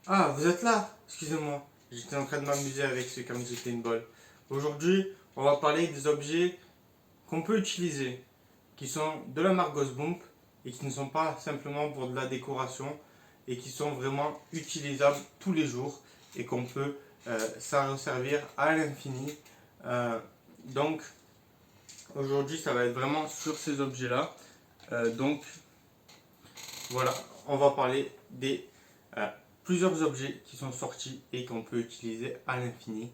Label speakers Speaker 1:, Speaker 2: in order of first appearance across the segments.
Speaker 1: Ah, vous êtes là? Excusez-moi, j'étais en train de m'amuser avec ce Candy Paintball. Aujourd'hui, on va parler des objets qu'on peut utiliser, qui sont de la marque Ghostbump et qui ne sont pas simplement pour de la décoration et qui sont vraiment utilisables tous les jours et qu'on peut s'en servir à l'infini. Euh, donc, aujourd'hui, ça va être vraiment sur ces objets-là. Donc, voilà, on va parler des euh, plusieurs objets qui sont sortis et qu'on peut utiliser à l'infini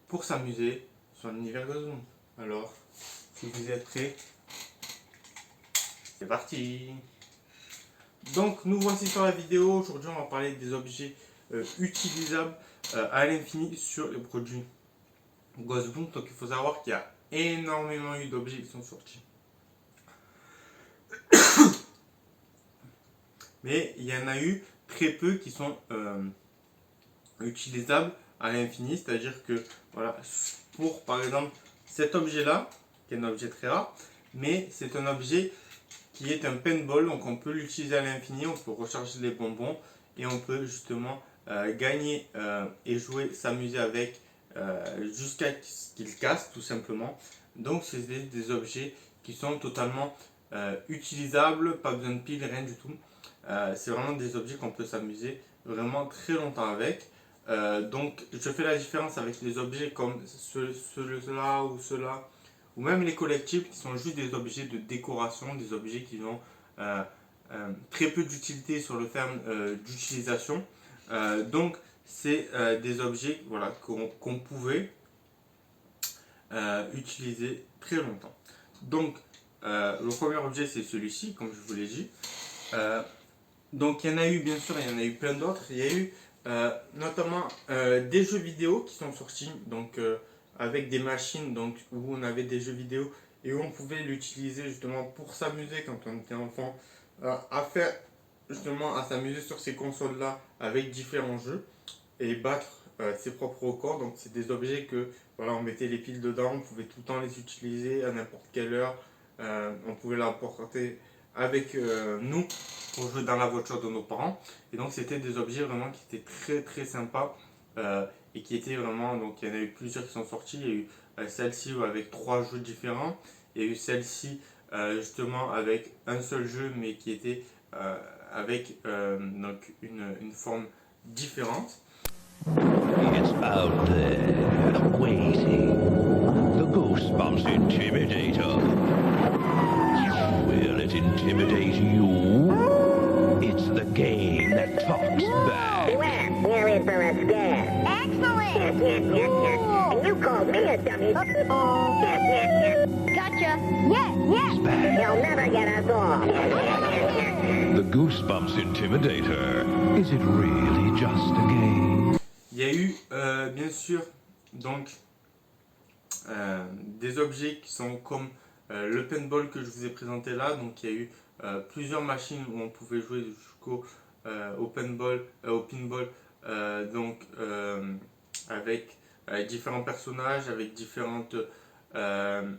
Speaker 1: pour s'amuser sur l'univers Ghostbump. Alors, si vous êtes prêts, c'est parti. Donc, nous voici sur la vidéo. Aujourd'hui, on va parler des objets utilisables à l'infini sur les produits Ghostbump. Donc, il faut savoir qu'il y a énormément eu d'objets qui sont sortis. Mais il y en a eu très peu qui sont utilisables à l'infini. C'est-à-dire que, voilà, pour par exemple cet objet-là, qui est un objet très rare, mais c'est un objet qui est un paintball, donc on peut l'utiliser à l'infini, on peut recharger les bonbons et on peut justement gagner et jouer, s'amuser avec jusqu'à ce qu'il casse tout simplement. Donc c'est des objets qui sont totalement utilisables, pas besoin de piles, rien du tout. C'est vraiment des objets qu'on peut s'amuser vraiment très longtemps avec. Donc je fais la différence avec les objets comme ceux-là ou ceux-là ou même les collectibles qui sont juste des objets de décoration, des objets qui ont euh, très peu d'utilité sur le terme d'utilisation. Donc, c'est des objets voilà, qu'on pouvait utiliser très longtemps. Donc, le premier objet, c'est celui-ci, comme je vous l'ai dit. Euh, donc, il y en a eu, bien sûr, il y en a eu plein d'autres. Il y a eu notamment des jeux vidéo qui sont sortis, donc avec des machines donc, où on avait des jeux vidéo et où on pouvait l'utiliser justement pour s'amuser quand on était enfant, à faire justement à s'amuser sur ces consoles-là avec différents jeux et battre ses propres records. Donc, c'est des objets que voilà, on mettait les piles dedans, on pouvait tout le temps les utiliser à n'importe quelle heure. On pouvait l'emporter avec nous pour jouer dans la voiture de nos parents. Et donc, c'était des objets vraiment qui étaient très très sympas et qui étaient vraiment. Donc, il y en a eu plusieurs qui sont sortis. Il y a eu celle-ci avec 3 jeux différents. Il y a eu celle-ci justement avec un seul jeu mais qui était avec donc une forme différente.
Speaker 2: It's out there, waiting. The Goosebumps Intimidator. Will it intimidate you? It's the game that talks back.
Speaker 3: We're in for a scare.
Speaker 4: Excellent!
Speaker 3: And you called me a dummy.
Speaker 4: Gotcha! Yes!
Speaker 2: Back.
Speaker 3: You'll never get us all.
Speaker 2: The Goosebumps Intimidator. Is it really just a game?
Speaker 1: Il y a eu bien sûr donc des objets qui sont comme le paintball que je vous ai présenté là. Donc il y a eu plusieurs machines où on pouvait jouer jusqu'au au paintball, au pinball, donc avec différents personnages, avec euh,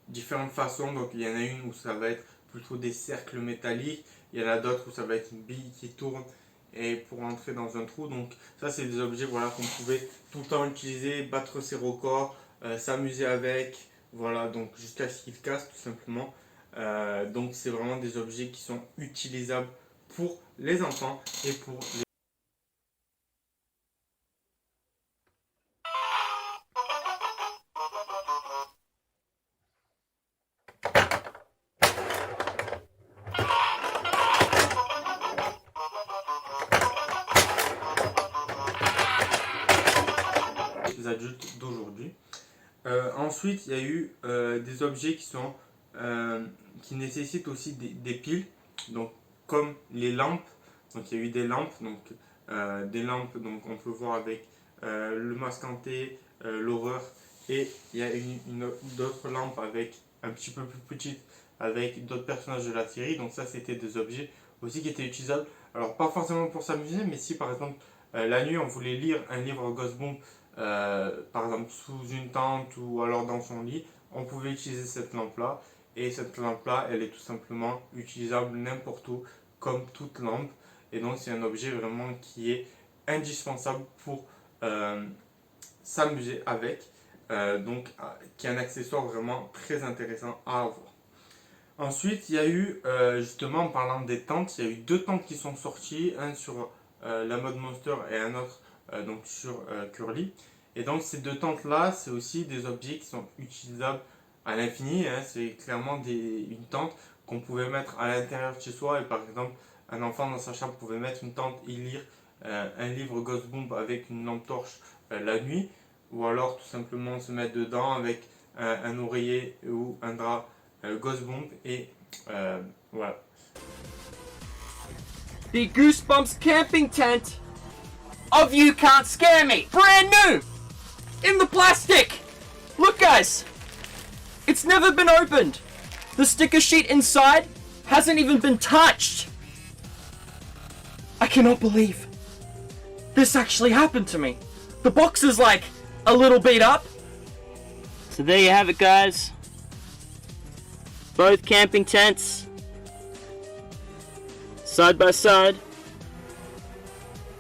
Speaker 1: différentes façons. Donc il y en a une où ça va être plutôt des cercles métalliques, il y en a d'autres où ça va être une bille qui tourne et pour entrer dans un trou. Donc ça c'est des objets voilà, qu'on pouvait tout le temps utiliser, battre ses records, s'amuser avec, voilà, donc jusqu'à ce qu'ils cassent tout simplement. Donc c'est vraiment des objets qui sont utilisables pour les enfants et pour les... adultes d'aujourd'hui. Ensuite, il y a eu des objets qui nécessitent aussi des piles, donc comme les lampes. Donc il y a eu des lampes, donc on peut voir avec le masque hanté, l'horreur, et il y a d'autres lampes avec un petit peu plus petites avec d'autres personnages de la série. Donc ça, c'était des objets aussi qui étaient utilisables. Alors pas forcément pour s'amuser, mais si par exemple la nuit on voulait lire un livre Ghostbump par exemple sous une tente ou alors dans son lit, on pouvait utiliser cette lampe-là. Et cette lampe-là, elle est tout simplement utilisable n'importe où, comme toute lampe. Et donc c'est un objet vraiment qui est indispensable pour s'amuser avec. Donc, qui est un accessoire vraiment très intéressant à avoir. Ensuite, il y a eu, justement, en parlant des tentes, il y a eu 2 tentes qui sont sorties, un sur la mode Monster et un autre donc sur Curly. Et donc, ces 2 tentes-là, c'est aussi des objets qui sont utilisables à l'infini. Hein. C'est clairement une tente qu'on pouvait mettre à l'intérieur de chez soi. Et par exemple, un enfant dans sa chambre pouvait mettre une tente et lire un livre Ghost Bomb avec une lampe torche la nuit. Ou alors tout simplement se mettre dedans avec un oreiller ou un drap Ghost Bomb et voilà.
Speaker 5: The Goosebumps camping tent of You Can't Scare Me. Brand new! In the plastic! Look guys! It's never been opened! The sticker sheet inside hasn't even been touched! I cannot believe this actually happened to me. The box is like a little beat up. So there you have it guys. Both camping tents. Side by side.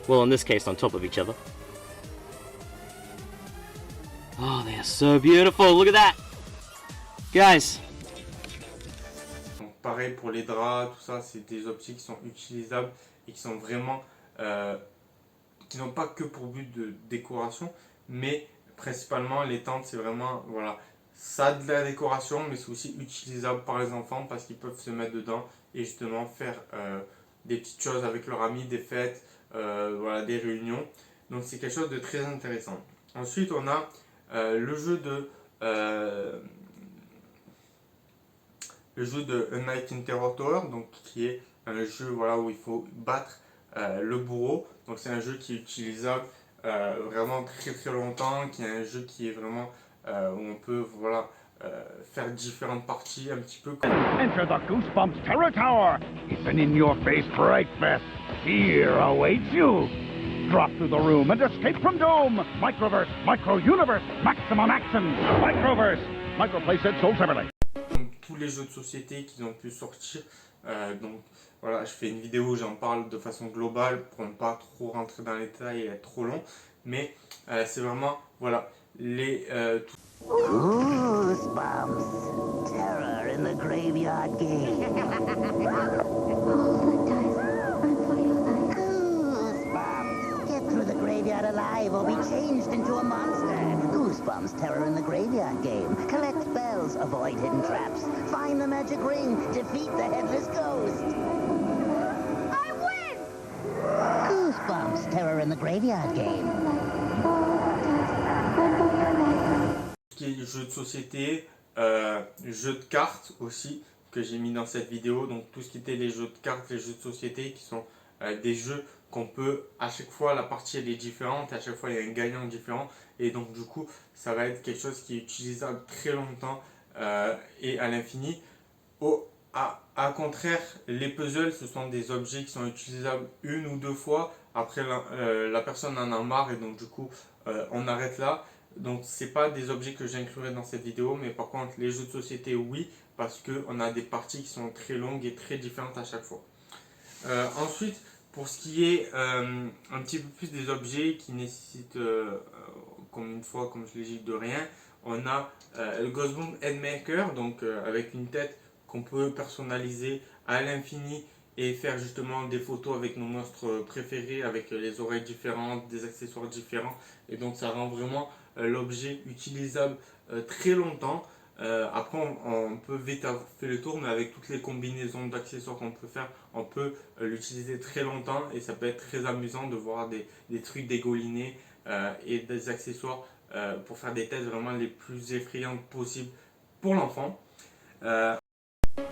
Speaker 5: Well, in this case, on top of each other. Oh, they are so beautiful. Look at that. Guys.
Speaker 1: Donc, pareil pour les draps, tout ça, c'est des objets qui sont utilisables et qui sont vraiment... qui n'ont pas que pour but de décoration, mais principalement les tentes, c'est vraiment... Voilà, ça a de la décoration, mais c'est aussi utilisable par les enfants parce qu'ils peuvent se mettre dedans et justement faire des petites choses avec leurs amis, des fêtes, voilà, des réunions. Donc c'est quelque chose de très intéressant. Ensuite, on a le jeu de A Night in Terror Tower, donc qui est un jeu voilà, où il faut battre le bourreau. Donc c'est un jeu qui est utilisable vraiment très très longtemps, qui est un jeu qui est vraiment où on peut voilà, faire différentes parties un petit peu comme...
Speaker 6: Enter the Goosebumps Terror Tower. It's an in-your-face fright fest. Fear awaits you. Drop through the room and escape from Dome. Microverse, Micro-Universe, Maximum Action. Microverse, Microplay sold separately.
Speaker 1: Comme tous les jeux de société qui ont pu sortir, donc voilà, je fais une vidéo où j'en parle de façon globale pour ne pas trop rentrer dans les détails et être trop long, mais c'est vraiment voilà les
Speaker 3: Goosebumps. Terror in the graveyard game. Goosebumps. Get through the graveyard alive or be changed into a monster. Goosebumps. Terror in the graveyard game. Collect bells. Avoid hidden traps. Find the magic ring. Defeat the headless ghost.
Speaker 4: I win!
Speaker 3: Goosebumps. Terror in the graveyard game.
Speaker 1: jeux de société, jeux de cartes aussi que j'ai mis dans cette vidéo. Donc tout ce qui était les jeux de cartes, les jeux de société qui sont des jeux qu'on peut, à chaque fois la partie elle est différente, à chaque fois il y a un gagnant différent et donc du coup ça va être quelque chose qui est utilisable très longtemps et à l'infini. À contraire, les puzzles ce sont des objets qui sont utilisables une ou deux fois, après la personne en a marre et donc du coup on arrête là. Donc c'est pas des objets que j'inclurai dans cette vidéo, mais par contre les jeux de société oui, parce qu'on a des parties qui sont très longues et très différentes à chaque fois. Ensuite, pour ce qui est un petit peu plus des objets qui nécessitent, comme je l'ai dit, de rien, on a le Ghost Bomb Headmaker, donc avec une tête qu'on peut personnaliser à l'infini et faire justement des photos avec nos monstres préférés, avec les oreilles différentes, des accessoires différents, et donc ça rend vraiment l'objet utilisable très longtemps. Après on peut vite avoir fait le tour, mais avec toutes les combinaisons d'accessoires qu'on peut faire, on peut l'utiliser très longtemps et ça peut être très amusant de voir des trucs dégoulinés et des accessoires pour faire des têtes vraiment les plus effrayantes possibles pour l'enfant.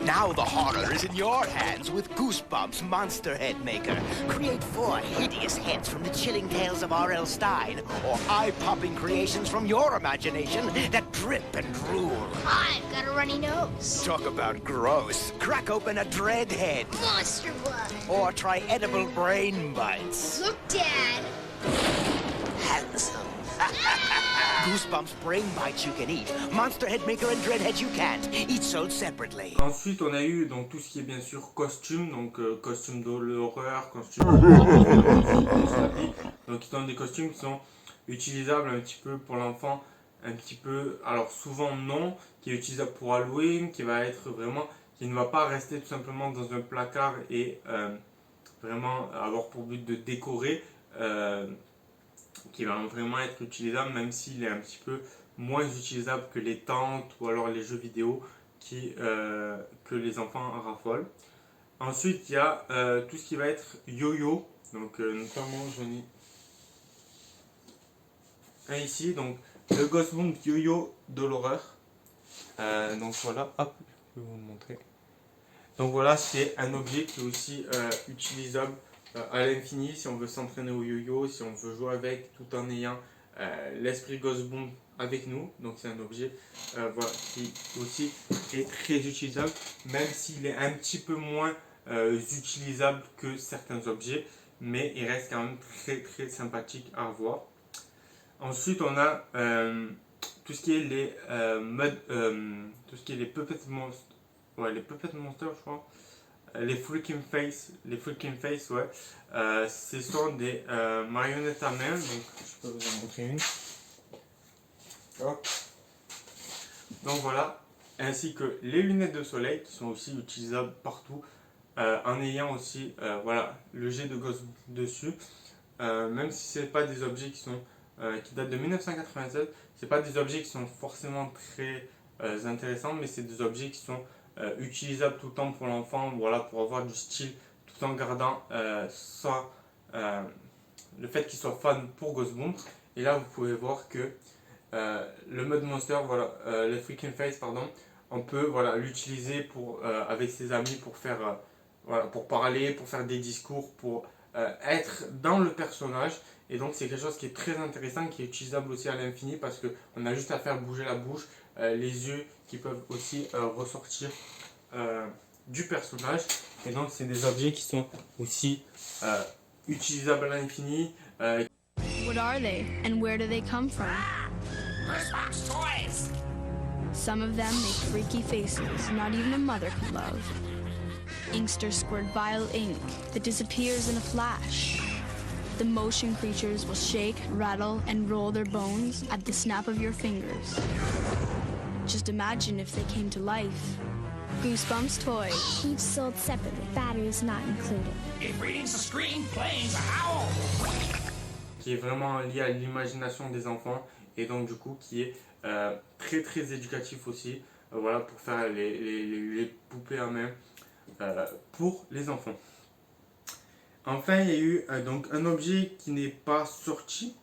Speaker 7: Now the horror is in your hands with Goosebumps Monster Head Maker. Create 4 hideous heads from the chilling tales of R.L. Stein, or eye-popping creations from your imagination that drip and drool.
Speaker 4: I've got a runny nose.
Speaker 7: Talk about gross. Crack open a dread head,
Speaker 4: Monster blood.
Speaker 7: or try edible brain bites.
Speaker 4: Look, Dad.
Speaker 7: Handsome. Goosebumps brain bites you can eat. Monster Head Maker and Dreadhead you can't. Each sold separately.
Speaker 1: Ensuite, on a eu donc tout ce qui est bien sûr costume, donc costume de l'horreur, costume donc qui sont des costumes qui sont utilisables un petit peu pour l'enfant, un petit peu, alors souvent non, qui est utilisable pour Halloween, qui va être vraiment, qui ne va pas rester tout simplement dans un placard et vraiment avoir pour but de décorer, qui va vraiment être utilisable même s'il est un petit peu moins utilisable que les tentes ou alors les jeux vidéo que les enfants raffolent. Ensuite, il y a tout ce qui va être yo-yo, donc notamment j'en ai un ici, donc le Ghost Bomb yo-yo de l'horreur. Donc voilà, hop, je vais vous le montrer. Donc voilà, c'est un objet qui est aussi utilisable à l'infini si on veut s'entraîner au yo-yo, si on veut jouer avec tout en ayant l'esprit Ghost Bomb avec nous. Donc c'est un objet voilà, qui aussi est très utilisable, même s'il est un petit peu moins utilisable que certains objets, mais il reste quand même très très sympathique à voir. Ensuite on a tout ce qui est les tout ce qui est les Puppet Monsters, ouais, les Puppet Monsters je crois, les Freaking Face, ouais, ce sont des marionnettes à main, donc je peux vous en montrer une. Hop. Donc voilà, ainsi que les lunettes de soleil qui sont aussi utilisables partout, en ayant aussi voilà, le jet de gosse dessus, même si ce n'est pas des objets qui sont qui datent de 1996, c'est pas des objets qui sont forcément très intéressants, mais c'est des objets qui sont utilisables tout le temps pour l'enfant, voilà, pour avoir du style tout en gardant le fait qu'il soit fan pour Ghost Bomb. Et là vous pouvez voir que le mode monster, voilà, le Freaking Face, pardon, on peut voilà, l'utiliser pour avec ses amis pour faire voilà, pour parler, pour faire des discours, pour être dans le personnage. Et donc c'est quelque chose qui est très intéressant, qui est utilisable aussi à l'infini parce qu'on a juste à faire bouger la bouche, les yeux qui peuvent aussi ressortir du personnage. Et donc c'est des objets qui sont aussi utilisables à l'infini.
Speaker 8: What are they and where do they come from?
Speaker 4: Goosebumps toys!
Speaker 8: Some of them make freaky faces not even a mother could love. Inksters squirt vile ink that disappears in a flash. The motion creatures will shake, rattle, and roll their bones at the snap of your fingers. Just imagine if they came to life. Goosebumps toys.
Speaker 9: Each sold separately, batteries not included.
Speaker 4: If reading's a scream, playing's a howl!
Speaker 1: Qui est vraiment lié à l'imagination des enfants et donc du coup qui est très très éducatif aussi, voilà, pour faire les poupées à main pour les enfants. Enfin, il y a eu donc un objet qui n'est pas sorti,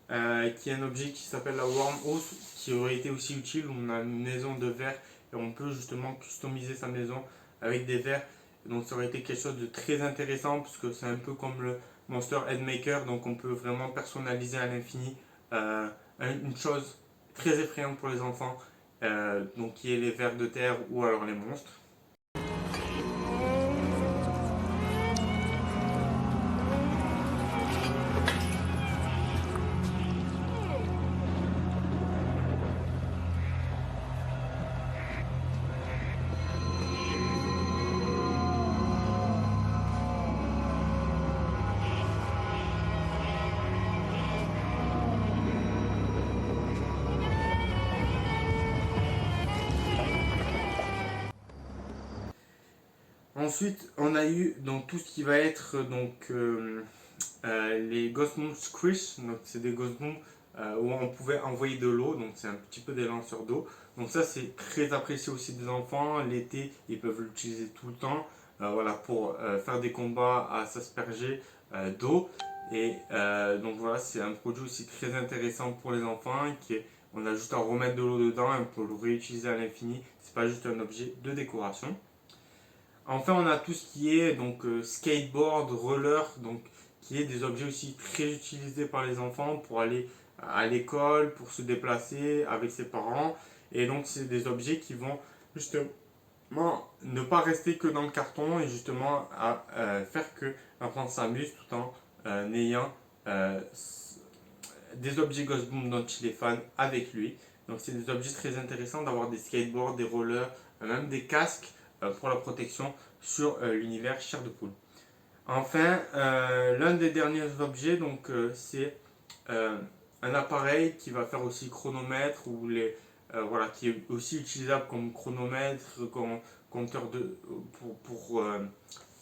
Speaker 1: qui est un objet qui s'appelle la Wormhouse, qui aurait été aussi utile. On a une maison de verre et on peut justement customiser sa maison avec des verres. Donc ça aurait été quelque chose de très intéressant parce que c'est un peu comme le Monster Head Maker, donc on peut vraiment personnaliser à l'infini une chose très effrayante pour les enfants, donc qui est les vers de terre ou alors les monstres. Ensuite, on a eu donc tout ce qui va être donc les Ghost Bomb Squish. Donc c'est des Ghost Bomb où on pouvait envoyer de l'eau. Donc c'est un petit peu des lanceurs d'eau. Donc ça c'est très apprécié aussi des enfants. L'été, ils peuvent l'utiliser tout le temps. Voilà, pour faire des combats à s'asperger d'eau. Et donc voilà, c'est un produit aussi très intéressant pour les enfants. On a juste à remettre de l'eau dedans et on peut le réutiliser à l'infini. C'est pas juste un objet de décoration. Enfin, on a tout ce qui est donc skateboard, roller, donc qui est des objets aussi très utilisés par les enfants pour aller à l'école, pour se déplacer avec ses parents. Et donc, c'est des objets qui vont justement ne pas rester que dans le carton et justement faire que l'enfant s'amuse tout en ayant des objets Ghost Boom dont il est fan avec lui. Donc c'est des objets très intéressants d'avoir des skateboards, des rollers, même des casques pour la protection sur l'univers Chair de Poule. Enfin, l'un des derniers objets, donc c'est un appareil qui va faire aussi chronomètre ou voilà, qui est aussi utilisable comme chronomètre, comme compteur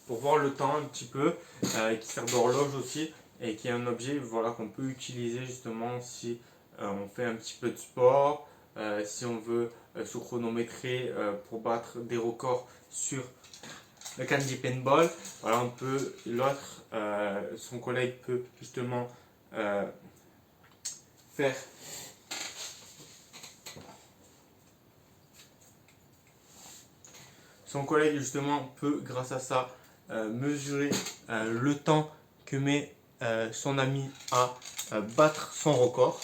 Speaker 1: pour voir le temps un petit peu, qui sert d'horloge aussi et qui est un objet voilà, qu'on peut utiliser justement si on fait un petit peu de sport, si on veut se chronométrer pour battre des records sur le candy paintball. Voilà, l'autre, son collègue peut justement faire son collègue justement peut grâce à ça mesurer le temps que met son ami à battre son record.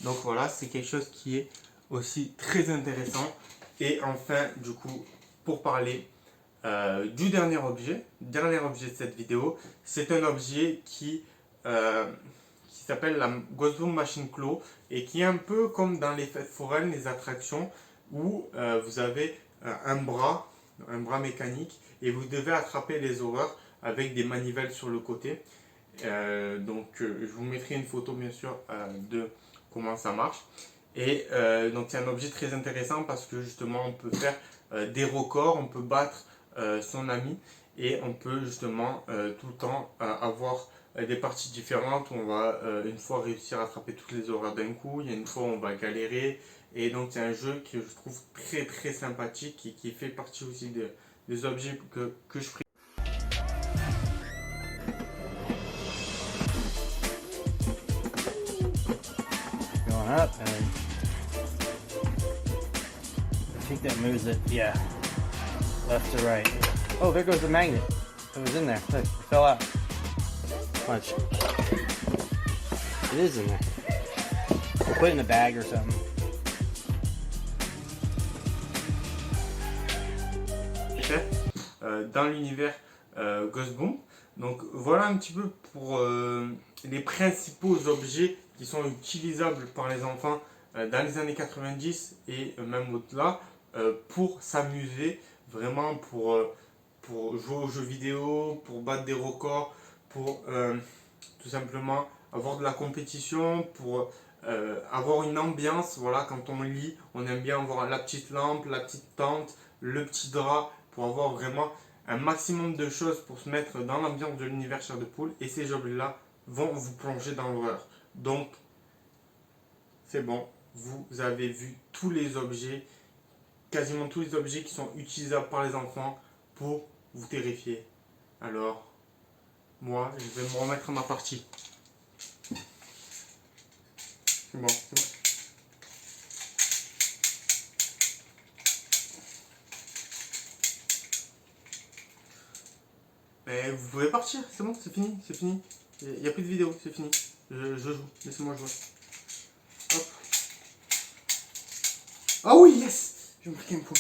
Speaker 1: Donc voilà, c'est quelque chose qui est aussi très intéressant. Et enfin, du coup, pour parler du dernier objet de cette vidéo, c'est un objet qui s'appelle la Ghost Boom Machine Claw et qui est un peu comme dans les fêtes foraines, les attractions où vous avez un bras mécanique et vous devez attraper les horreurs avec des manivelles sur le côté. Donc je vous mettrai une photo bien sûr de comment ça marche. Et donc c'est un objet très intéressant parce que justement on peut faire des records, on peut battre son ami et on peut justement tout le temps avoir des parties différentes où on va une fois réussir à attraper toutes les horreurs d'un coup, il y a une fois où on va galérer. Et donc c'est un jeu que je trouve très très sympathique et qui fait partie aussi des objets que je préfère.
Speaker 10: Going up and I think that moves it, yeah, left to right. Oh, there goes the magnet. It was in there. Look, it fell out. Watch. It is in there. We'll put it in a bag or something.
Speaker 1: Dans l'univers Ghost Boom. Donc voilà un petit peu pour les principaux objets qui sont utilisables par les enfants dans les années 90 et même au-delà pour s'amuser, vraiment pour jouer aux jeux vidéo, pour battre des records, pour tout simplement avoir de la compétition, pour avoir une ambiance. Voilà, quand on lit, on aime bien avoir la petite lampe, la petite tente, le petit drap, pour avoir vraiment un maximum de choses pour se mettre dans l'ambiance de l'univers Chair de Poule. Et ces objets-là vont vous plonger dans l'horreur. Donc, c'est bon, vous avez vu tous les objets, quasiment tous les objets qui sont utilisables par les enfants pour vous terrifier. Alors, moi, je vais me remettre à ma partie. C'est bon, c'est bon. Mais vous pouvez partir, c'est bon, c'est fini, c'est fini. Il n'y a plus de vidéo, c'est fini. Je joue, laissez-moi jouer. Hop. Ah oui, yes! J'ai marqué un point.